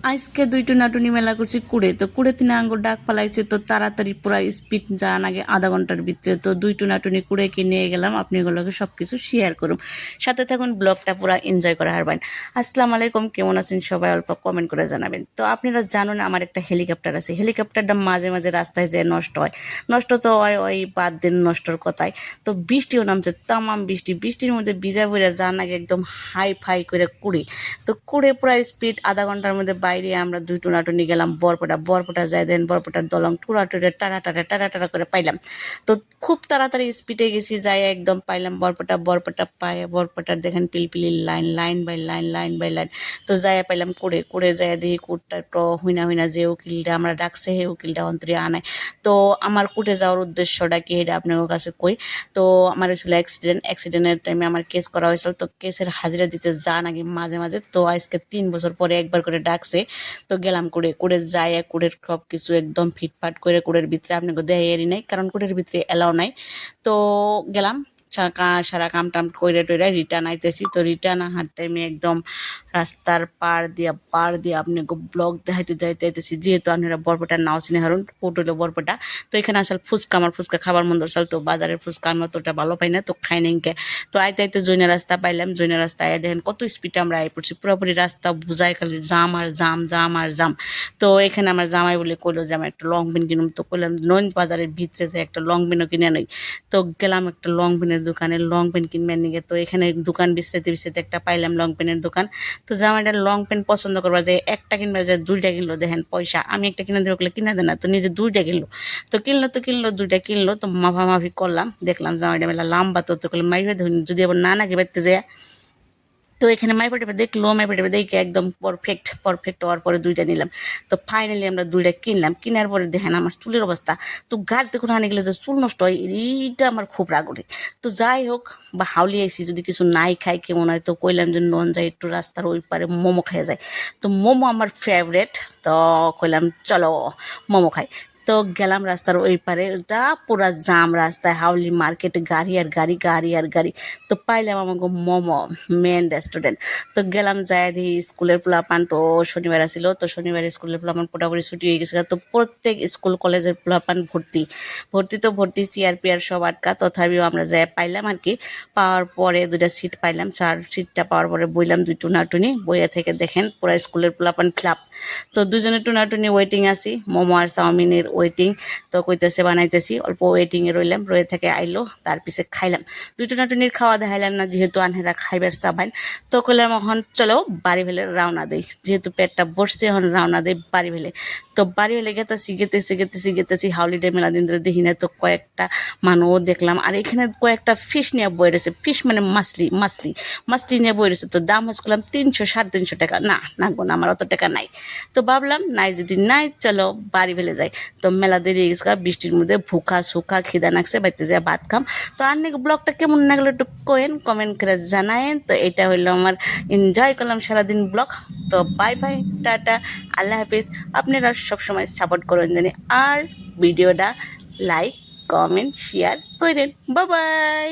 আজকে দুইটো নাটুনি মেলা করছি কুড়ে, তো কুড়ে তিনে আঙ্গুর ডাক পালাইছে, তো তাড়াতাড়ি পুরা স্পিড যান আগে আধা ঘন্টার ভিতরে। তো দুইটো নাটুনি কুড়ে কি নিয়ে গেলাম, আপনি এগুলোকে সব কিছু শেয়ার করুন, সাথে থাকুন, ব্লগটা পুরা এনজয় করে হারবেন। আসসালামু আলাইকুম, কেমন আছেন সবাই? অল্প কমেন্ট করে জানাবেন। তো আপনারা জানেন আমার একটা হেলিকপ্টার আছে, হেলিকপ্টারটা মাঝে মাঝে রাস্তায় যেয়ে নষ্ট হয়। নষ্ট তো হয় ওই 5 দিন নষ্টর কথায়। তো বৃষ্টিও নামছে, তামাম বৃষ্টি, বৃষ্টির মধ্যে ভিজা ভরে যান আগে একদম হাই ফাই করে কুড়ি। তো কুড়ে পুরা স্পিড আধা ঘন্টার মধ্যে বাইরে আমরা দুই টুনাটুনি গেলাম বরপটা যাই দেন, বরপটার দলং টুরা টুরে টারা করে পাইলাম। তো খুব তাড়াতাড়ি স্পিডে গেছি, যাই একদম পাইলাম বরপটা পায়ে বরপটার দেখেন পিলপিলি line line by line line by line. তো যাই পাইলাম কুড়ে যাই দেখি কুটটা হুইনা যে উকিলটা আমরা ডাকছে, হে উকিলটা অন্তরে আনায়। তো আমার কুটে যাওয়ার উদ্দেশ্যটা কি এটা আপনার কাছে কই। তো আমার হয়েছিল অ্যাক্সিডেন্টের টাইমে আমার কেস করা হয়েছিল, তো কেসের হাজিরা দিতে যান আগে মাঝে মাঝে। তো আজকে 3 বছর পরে একবার করে ডাকছে, তো গেলাম কুড়ে যাই, কুড়ের সব কিছু একদম ফিটফাট করে কুড়ের ভিতরে আপনাকে দেয়ারই নাই, কারণ কুড়ের ভিতরে এলাও নাই। তো গেলাম সারা কাম টাম কইরা টইরা রিটার্ন আইতেছি। তো রিটার্ন আহার টাইমে একদম রাস্তার পার দিয়া আপনাকে ব্লগ দেখাইতে আইতেছি, যেহেতু আপনারা বরপটার নাও চিনে হারুন, হোটেলে বরপটা। তো এখানে আসলে আমার ফুচকা খাবার মন্দ আসল, তো বাজারের ফুচকা আমি অতটা ভালো পাই না, তো খাই নাই কে। তো আইতে জৈনা রাস্তা পাইলাম, জৈনা রাস্তা আয় দেখেন কত স্পিডে আমরা আই পড়ছি, পুরোপুরি রাস্তা বুঝাই খালি জাম আর জাম। তো এখানে আমার জামাই বলে কইলো যে আমার একটা লং পেন কিনুম, তো কইলাম নইন বাজারের ভিতরে যে একটা লং পেনও কিনে নই। তো গেলাম একটা লং পেনের দোকানে, লং পেন কিনবেন নিগে। তো এখানে দোকান বিছাইতে একটা পাইলাম লং পেনের দোকান। তো জামাইটা লং পেন পছন্দ করবার যে একটা কিনবার যে 2টা কিনলো, দেখেন পয়সা আমি একটা কিনে দেবো কিনা দেয় না, তো নিজে 2টা কিনলো। তো কিনলো 2টা কিনলো, তো মাফামাফি করলাম, দেখলাম জামাইটা মেলা লম্বা, তো করলাম মাইফে ধরুন যদি আবার না নাকি বাড়তে যায়। তো এখানে মাইপেটে দেখলো, মাইপেটে দেখে একদম পারফেক্ট হওয়ার পরে 2টা নিলাম। তো ফাইনালি আমরা 2টা কিনলাম, কেনার পরে দেখেন আমার চুলের অবস্থা। তো গাড়িতে কোনো আনে গেলে যে চুল নষ্ট হয়, এইটা আমার খুব রাগ ওঠে। তো যাই হোক, বা হাউলি আইসি যদি কিছু নাই খাই কেমন হয়, তো কইলাম যে নন যাই একটু রাস্তার ওই পারে মোমো খাইয়া যায়। তো মোমো আমার ফেভারেট, তো কইলাম চলো মোমো খাই। তো গেলাম রাস্তার ওই পারে, তা পুরা জাম রাস্তায়, হাউলি মার্কেটে গাড়ি। তো পাইলাম আমাকে মোমো মেন রেস্টুরেন্ট। তো গেলাম যায় দেখি স্কুলের পোলাপান, তো শনিবার আসিল, তো শনিবার স্কুলের পোলাপান পুরোপুরি ছুটি হয়ে গেছিল। তো প্রত্যেক স্কুল কলেজের পোলাপান ভর্তি চেয়ার পেয়ার সব আটকা, তথাপিও আমরা যাই পাইলাম আর কি। পাওয়ার পরে 2টা সিট পাইলাম, সিটটা পাওয়ার পরে বইলাম 2 টুনাটুনি, বইয়া থেকে দেখেন পুরা স্কুলের পোলাপান ফ্লাপ। তো দুজনে টুনাটুনি ওয়েটিং আছি, মোমো আর চাউমিনের ওয়েটিং। তো কইতেছে বানাইতেছি, অল্প ওয়েটিংয়ে রইলাম, রয়ে থেকে আইলো, তার পিছে খাইলাম। 2 টুনাটুনির খাওয়া দেখাইলাম না, যেহেতু আনহেরা খাইবার চাবাইন। তো কইলাম এখন চলো বাড়ি ফেলে রওনা দেই, যেহেতু পেটটা বসছে এখন রওনা দেই বাড়ি ফেলে। তো বাড়ি ফেলে গেতেছি হাউলিডে মেলা দিন ধরে দেখি না, তো কয়েকটা মানুষ দেখলাম, আর এখানে কয়েকটা ফিশ নিয়ে বই রয়েছে, ফিশ মানে মাছলি নিয়ে বই রয়েছে। তো দাম হচ্ছে 300 সাড়ে 300 টাকা, না গো না, আমার অত টাকা নাই। তো ভাবলাম নাই যদি নাই, চলো বাড়ি ফেলে যাই। তো মেলা দেরি গেছে, বৃষ্টির মধ্যে ভুখা সুখা খিদা নাকছে, বাড়িতে যায় ভাত খাম। তো আর নাকি ব্লগটা কেমন লাগলো একটু কমেন্ট করে জানায়েন। তো এটা হইলো আমার এনজয় করলাম সারাদিন ব্লগ। তো বাই বাই, টাটা, আল্লাহ হাফিজ। আপনারা সবসময় সাপোর্ট করেন জানি, আর ভিডিওটা লাইক কমেন্ট শেয়ার করেন। Bye bye.